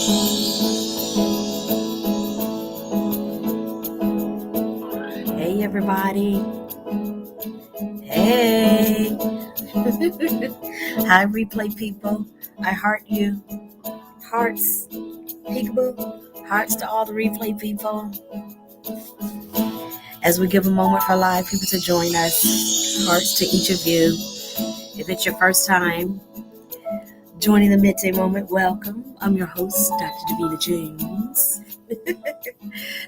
Hey, everybody. Hey. Hi, replay people. I heart you. Hearts. Peekaboo. Hearts to all the replay people. As we give a moment for live people to join us, hearts to each of you. If it's your first time joining the Midday Moment, welcome. I'm your host, Dr. Davina James.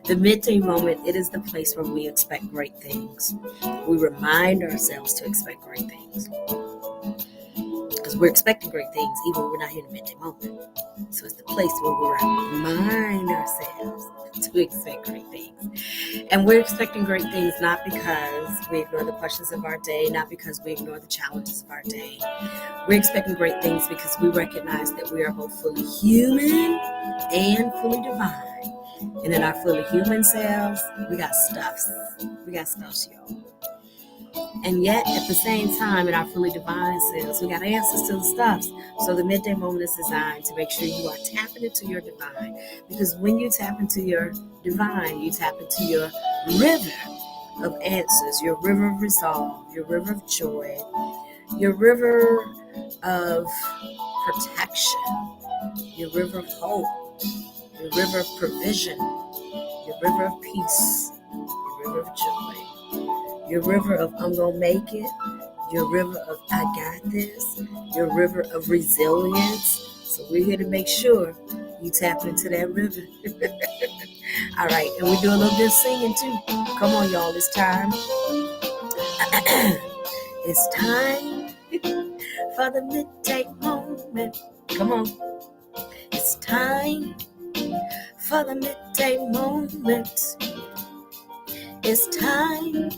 The Midday Moment, it is the place where we expect great things. We remind ourselves to expect great things. Because we're expecting great things even when we're not here in the Midday Moment. So it's the place where we remind ourselves to expect great things. And we're expecting great things not because we ignore the questions of our day, not because we ignore the challenges of our day. We're expecting great things because we recognize that we are both fully human and fully divine. And in our fully human selves, we got stuffs. We got stuffs, y'all. And yet, at the same time, in our fully divine selves, we got answers to the stuffs. So the Midday Moment is designed to make sure you are tapping into your divine. Because when you tap into your divine, you tap into your river of answers, your river of resolve, your river of joy, your river of protection, your river of hope, your river of provision, your river of peace, your river of joy, your river of I'm going to make it, your river of I got this, your river of resilience. So we're here to make sure you tap into that river. All right, and we do a little bit of singing too. Come on, y'all, it's time. It's time for the Midday Moment. Come on. It's time for the Midday Moment. It's time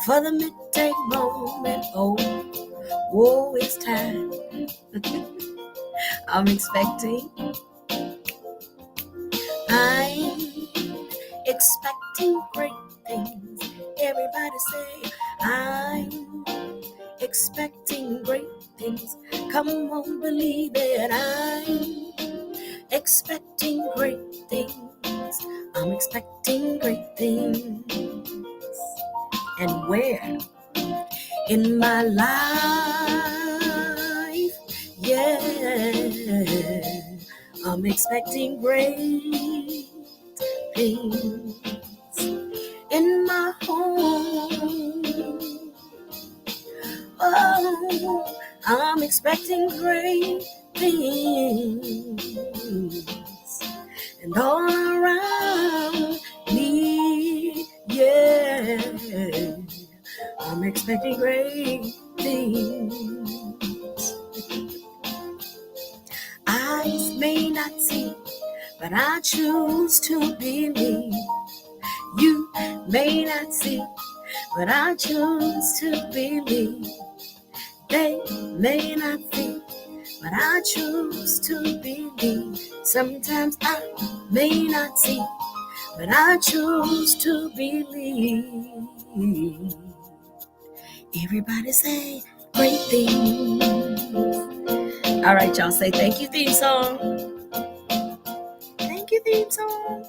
for the Midday Moment. Oh, it's time. I'm expecting great things. Everybody say, I'm expecting great things. Come on, believe it. I'm expecting great things. I'm expecting great things. And where? In my life, yeah, I'm expecting great things. In my home, oh, I'm expecting great things. And all around me, yeah, I'm expecting great things. Eyes may not see, but I choose to believe. You may not see, but I choose to believe. They may not see, but I choose to believe. Sometimes I may not see, but I choose to believe. Everybody say great things. All right, y'all, say thank you, theme song. Thank you, theme song.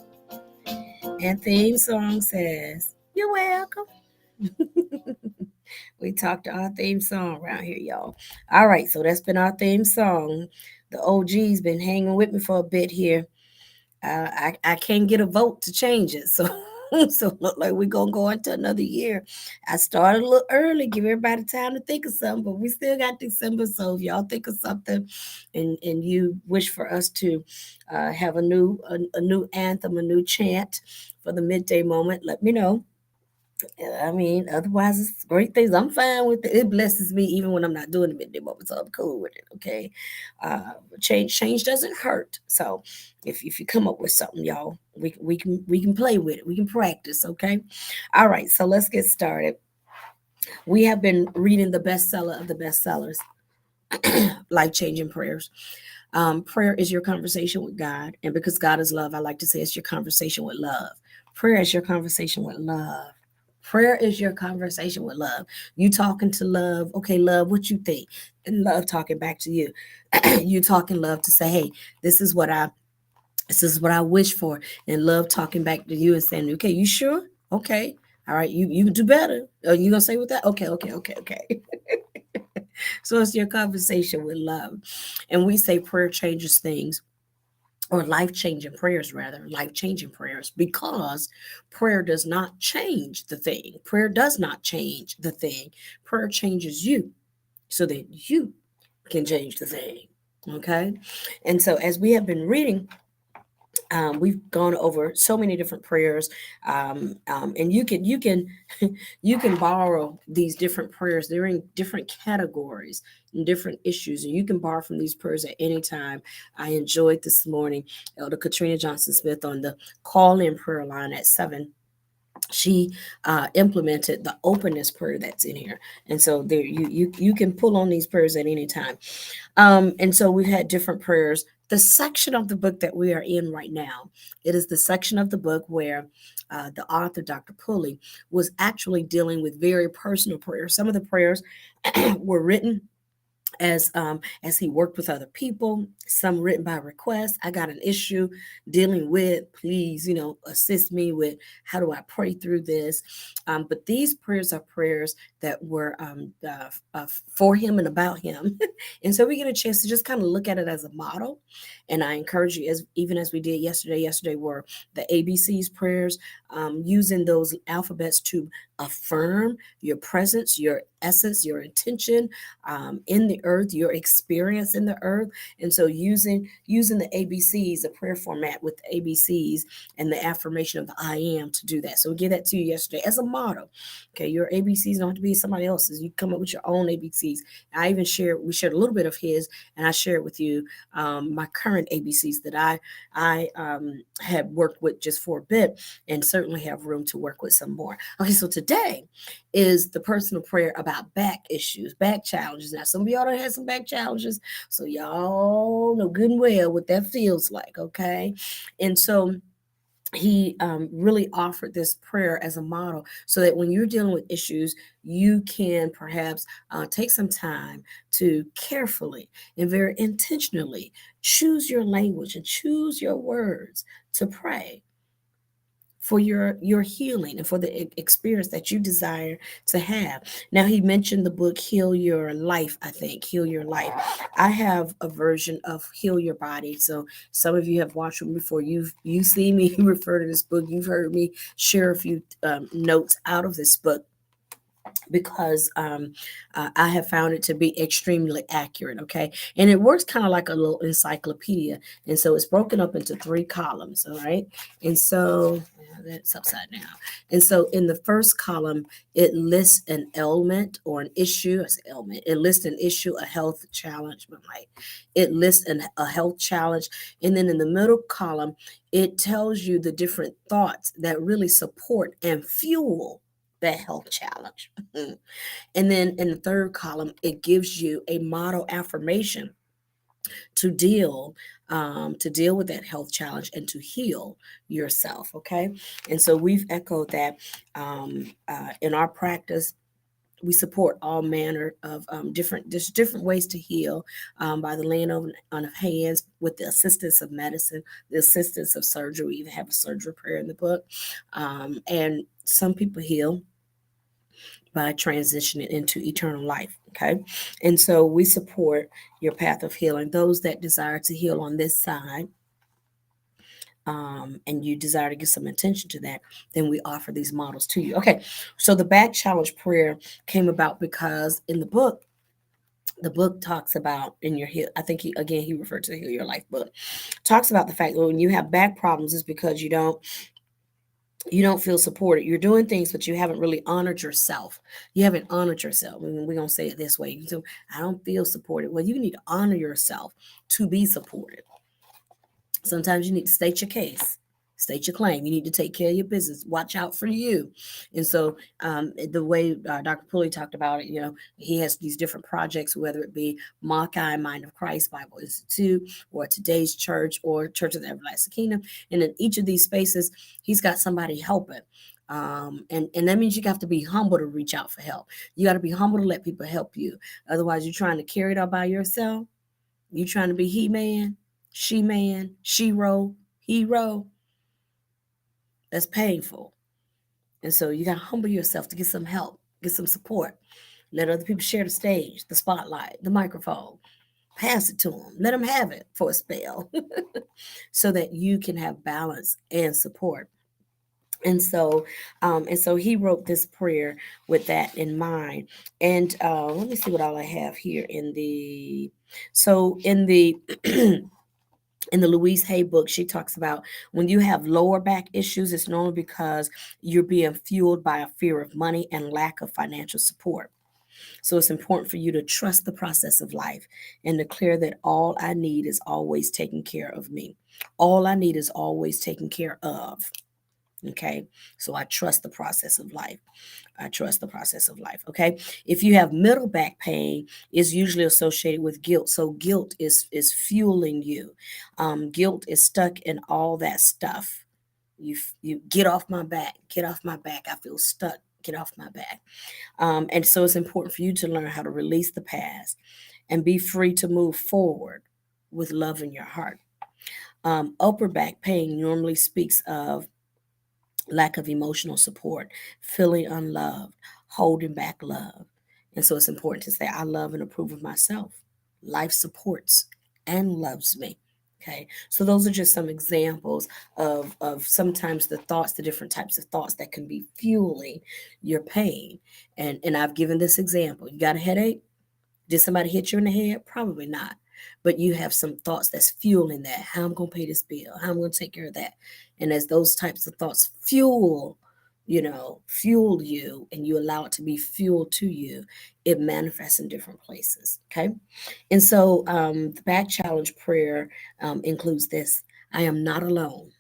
And theme song says, you're welcome. We talked to our theme song around here, y'all. All right, so that's been our theme song. The OG's been hanging with me for a bit here. I can't get a vote to change it, so look like we're gonna go into another year. I started a little early, give everybody time to think of something, but we still got December. So if y'all think of something, and you wish for us to have a new anthem, a new chant for the Midday Moment, let me know. I mean, otherwise, it's great things. I'm fine with it. It blesses me even when I'm not doing the Midday Moment, so I'm cool with it. Okay, change doesn't hurt. So if you come up with something, y'all, we can play with it. We can practice. Okay, all right. So let's get started. We have been reading the bestseller of the bestsellers, Life Changing Prayers. Prayer is your conversation with God, and because God is love, I like to say it's your conversation with love. Prayer is your conversation with love. Prayer is your conversation with love. You talking to love. Okay, love, what you think? And love talking back to you. You talking love to say, hey, this is what I This is what I wish for, and love talking back to you and saying, okay, you sure? Okay. All right, you can do better. Are you gonna say with that? Okay, okay, okay, okay. So it's your conversation with love. And we say prayer changes things, or life changing prayers, rather, life changing prayers, because prayer does not change the thing. Prayer does not change the thing. Prayer changes you so that you can change the thing. Okay. And so, as we have been reading, we've gone over so many different prayers, and you can you can borrow these different prayers. They're in different categories and different issues, and you can borrow from these prayers at any time. I enjoyed this morning Elder Katrina Johnson Smith on the call-in prayer line at 7. She implemented the openness prayer that's in here, and so there you can pull on these prayers at any time. And so we've had different prayers. The section of the book that we are in right now, it is the section of the book where the author, Dr. Pulley, was actually dealing with very personal prayers. Some of the prayers were written as he worked with other people, some written by request. I got an issue dealing with, please, assist me with how do I pray through this. But these prayers are prayers that were for him and about him. And so we get a chance to just kind of look at it as a model. And I encourage you, as even as we did yesterday were the ABCs prayers, using those alphabets to affirm your presence, your essence, your intention, in the earth, your experience in the earth. And so using the ABCs, the prayer format with the ABCs and the affirmation of the I am to do that. So we gave that to you yesterday as a model. Okay, your ABCs don't have to be somebody else's. You come up with your own ABCs. We shared a little bit of his, and I shared with you my current ABCs that I have worked with just for a bit, and certainly have room to work with some more. Okay, so today is the personal prayer about back issues, back challenges. Now, some of y'all done had some back challenges, so y'all know good and well what that feels like, okay? And so he really offered this prayer as a model so that when you're dealing with issues, you can perhaps take some time to carefully and very intentionally choose your language and choose your words to pray for your healing and for the experience that you desire to have. Now, he mentioned the book Heal Your Life. I think Heal Your Life. I have a version of Heal Your Body. So some of you have watched it before. You see me refer to this book. You've heard me share a few notes out of this book, because I have found it to be extremely accurate. Okay. And it works kind of like a little encyclopedia. And so it's broken up into 3 columns. All right. And so that's upside down. And so in the first column, it lists an ailment or an issue. I say ailment. It lists an issue, a health challenge. But like it lists a health challenge. And then in the middle column, it tells you the different thoughts that really support and fuel that health challenge. And then in the third column, it gives you a model affirmation to deal with that health challenge and to heal yourself. Okay. And so we've echoed that in our practice. We support all manner of different ways to heal, by the laying on of hands, with the assistance of medicine, the assistance of surgery. We even have a surgery prayer in the book. And some people heal by transitioning into eternal life. Okay. And so we support your path of healing. Those that desire to heal on this side, and you desire to give some attention to that, then we offer these models to you. Okay. So the back challenge prayer came about because in the book talks about in your heal. I think he referred to the Heal Your Life book, talks about the fact that when you have back problems, it's because you don't feel supported. You're doing things, but you haven't really honored yourself. You haven't honored yourself. I mean, we're going to say it this way. So I don't feel supported. Well, you need to honor yourself to be supported. Sometimes you need to state your case, state your claim. You need to take care of your business. Watch out for you. And so the way Dr. Pulley talked about it, he has these different projects, whether it be Makai, Mind of Christ Bible Institute, or Today's Church, or Church of the Everlasting Kingdom. And in each of these spaces, he's got somebody helping. And that means you have to be humble to reach out for help. You got to be humble to let people help you. Otherwise, you're trying to carry it all by yourself. You trying to be he man, she ro, hero, that's painful. And so you got to humble yourself to get some help, get some support. Let other people share the stage, the spotlight, the microphone. Pass it to them. Let them have it for a spell so that you can have balance and support. And so he wrote this prayer with that in mind. And let me see what all I have here in the so in the in the Louise Hay book, she talks about when you have lower back issues, it's normally because you're being fueled by a fear of money and lack of financial support. So it's important for you to trust the process of life and declare that all I need is always taken care of me. All I need is always taken care of. Okay. So I trust the process of life. I trust the process of life. Okay. If you have middle back pain, is usually associated with guilt. So guilt is fueling you. Guilt is stuck in all that stuff. You get off my back. Get off my back. I feel stuck. Get off my back. And so it's important for you to learn how to release the past and be free to move forward with love in your heart. Upper back pain normally speaks of lack of emotional support, feeling unloved, holding back love. And so it's important to say, I love and approve of myself. Life supports and loves me. Okay. So those are just some examples of sometimes the thoughts, the different types of thoughts that can be fueling your pain. And I've given this example. You got a headache? Did somebody hit you in the head? Probably not. But you have some thoughts that's fueling that. How I'm going to pay this bill? How I'm going to take care of that? And as those types of thoughts fuel you and you allow it to be fuel to you, it manifests in different places. Okay. And so the back challenge prayer includes this: I am not alone.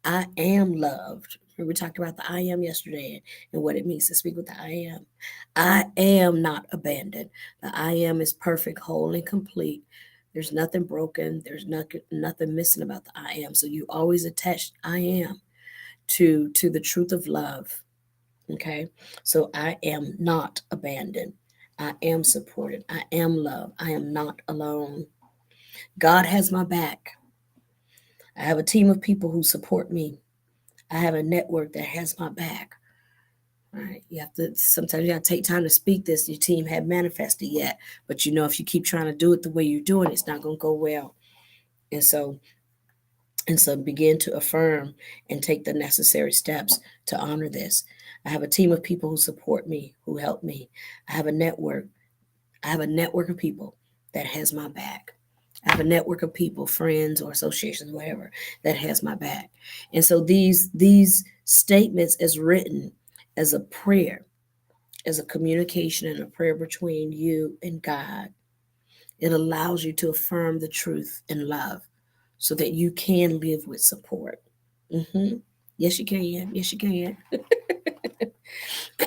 I am loved. We talked about the I am yesterday and what it means to speak with the I am. I am not abandoned. The I am is perfect, whole, and complete. There's nothing broken. There's nothing missing about the I am. So you always attach I am to the truth of love. Okay. So I am not abandoned. I am supported. I am loved. I am not alone. God has my back. I have a team of people who support me. I have a network that has my back. Right. You have to sometimes you have to take time to speak this. Your team hadn't manifested yet. But if you keep trying to do it the way you're doing, it's not gonna go well. And so begin to affirm and take the necessary steps to honor this. I have a team of people who support me, who help me. I have a network. I have a network of people that has my back. I have a network of people, friends or associations, whatever, that has my back. And so these statements as written as a prayer, as a communication and a prayer between you and God, it allows you to affirm the truth in love so that you can live with support. hmm Yes, you can. Yes, you can.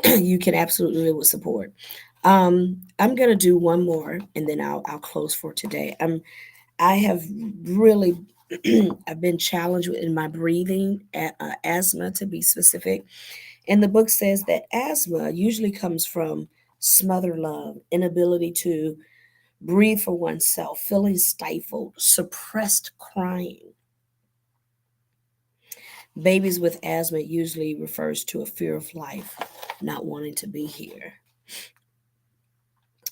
You can absolutely live with support. I'm gonna do one more, and then I'll close for today. I have really I've been challenged in my breathing, asthma to be specific. And the book says that asthma usually comes from smothered love, inability to breathe for oneself, feeling stifled, suppressed crying. Babies with asthma usually refers to a fear of life, not wanting to be here.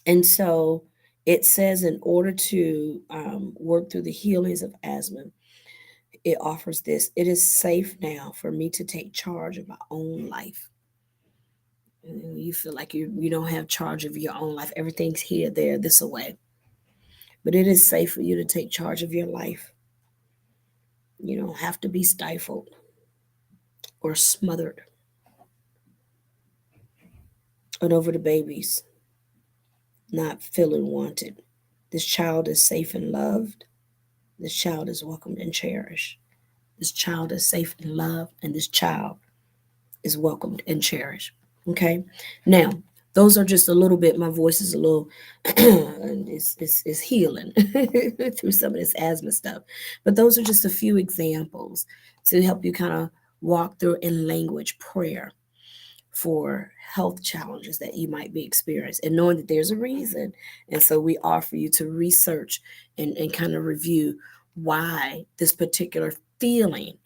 And so it says, in order to work through the healings of asthma, it offers this: it is safe now for me to take charge of my own life. And you feel like you don't have charge of your own life. Everything's here, there, this away. But it is safe for you to take charge of your life. You don't have to be stifled or smothered. And over the babies not feeling wanted. This child is safe and loved. This child is welcomed and cherished. This child is safe and loved, and this child is welcomed and cherished. Okay. Now, those are just a little bit. My voice is a little, is healing through some of this asthma stuff. But those are just a few examples to help you kind of walk through in language prayer for health challenges that you might be experiencing, and knowing that there's a reason. And so we offer you to research and kind of review why this particular feeling,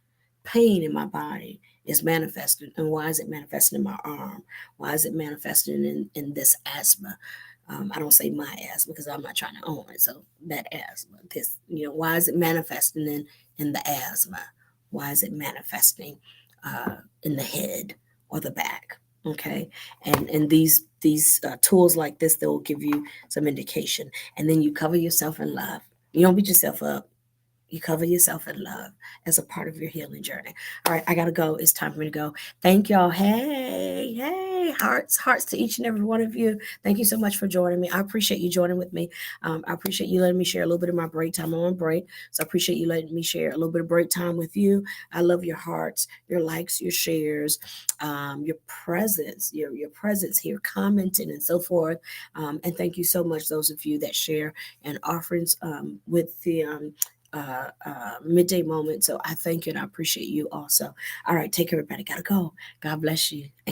pain in my body is manifested, and why is it manifesting in my arm? Why is it manifesting in this asthma? I don't say my asthma because I'm not trying to own it. So that asthma, this, why is it manifesting in the asthma? Why is it manifesting in the head or the back? Okay, and these tools like this, they will give you some indication, and then you cover yourself in love. You don't beat yourself up. You cover yourself in love as a part of your healing journey. All right, I gotta go. It's time for me to go. Thank y'all. Hey, hey, hearts to each and every one of you. Thank you so much for joining me. I appreciate you joining with me. I appreciate you letting me share a little bit of my break time. I'm on break, so I appreciate you letting me share a little bit of break time with you. I love your hearts, your likes, your shares, your presence, your presence here, commenting and so forth. And thank you so much, those of you that share and offerings with the midday moment. So I thank you and I appreciate you also. All right, take care, everybody. Gotta go. God bless you.